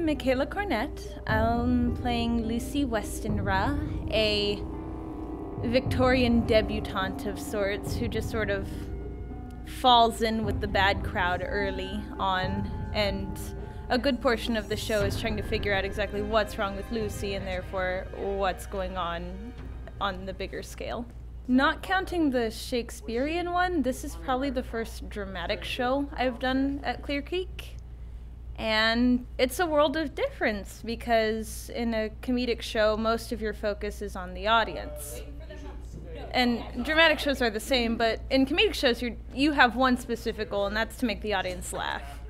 I'm Micaela Cornett. I'm playing Lucy Westenra, a Victorian debutante of sorts who just sort of falls in with the bad crowd early on, and a good portion of the show is trying to figure out exactly what's wrong with Lucy and therefore what's going on the bigger scale. Not counting the Shakespearean one, this is probably the first dramatic show I've done at Clear Creek. And it's a world of difference because in a comedic show, most of your focus is on the audience. And dramatic shows are the same, but in comedic shows, you have one specific goal, and that's to make the audience laugh.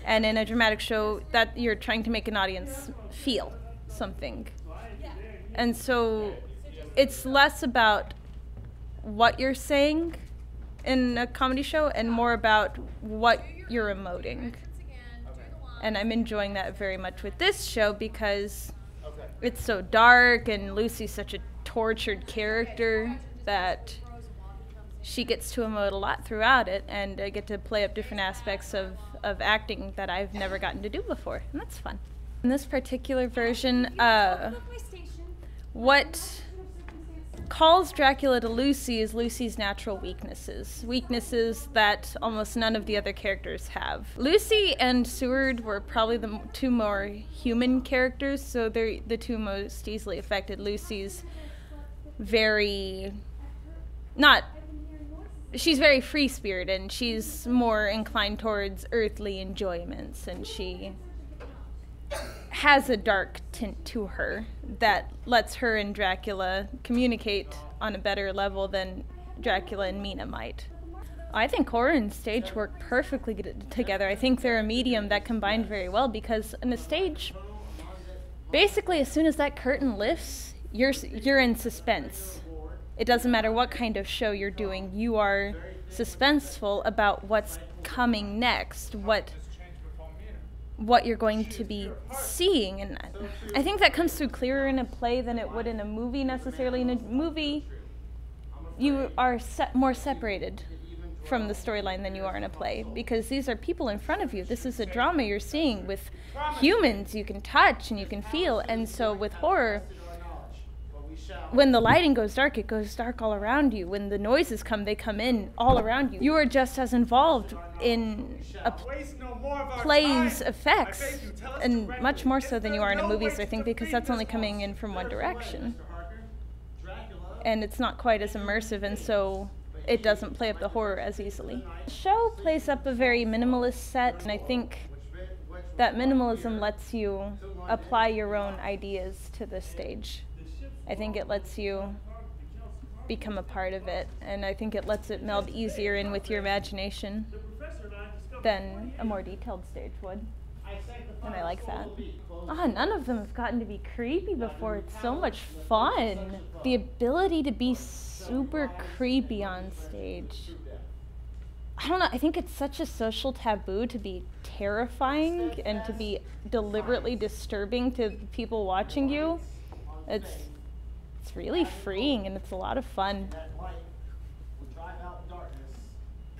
And in a dramatic show, that you're trying to make an audience feel something. And so it's less about what you're saying in a comedy show and more about what you're emoting. And I'm enjoying that very much with this show because it's so dark and Lucy's such a tortured character that she gets to emote a lot throughout it, and I get to play up different aspects of acting that I've never gotten to do before, and that's fun. In this particular version, what calls Dracula to Lucy is Lucy's natural weaknesses that almost none of the other characters have. Lucy and Seward were probably the two more human characters, so they're the two most easily affected. Lucy's she's very free-spirited, and she's more inclined towards earthly enjoyments, and she has a dark tint to her that lets her and Dracula communicate on a better level than Dracula and Mina might. I think horror and stage work perfectly together. I think they're a medium that combine very well because in a stage, basically as soon as that curtain lifts, you're in suspense. It doesn't matter what kind of show you're doing, you are suspenseful about what's coming next, what you're going to be seeing. And I think that comes through clearer in a play than it would in a movie necessarily. In a movie, you are more separated from the storyline than you are in a play because these are people in front of you. This is a drama you're seeing with humans you can touch and you can feel. And so with horror, when the lighting goes dark, it goes dark all around you. When the noises come, they come in all around you. You are just as involved in a play's effects, and much more so than you are in a movie's, I think, because that's only coming in from one direction. And it's not quite as immersive, and so it doesn't play up the horror as easily. The show plays up a very minimalist set, and I think that minimalism lets you apply your own ideas to the stage. I think it lets you become a part of it, and I think it lets it meld easier in with your imagination than a more detailed stage would, and I like that. None of them have gotten to be creepy before. It's so much fun. The ability to be super creepy on stage. I don't know, I think it's such a social taboo to be terrifying and to be deliberately disturbing to people watching you. It's really freeing and it's a lot of fun.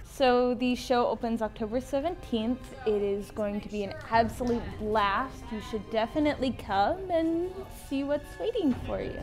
So the show opens October 17th. It is going to be an absolute blast. You should definitely come and see what's waiting for you.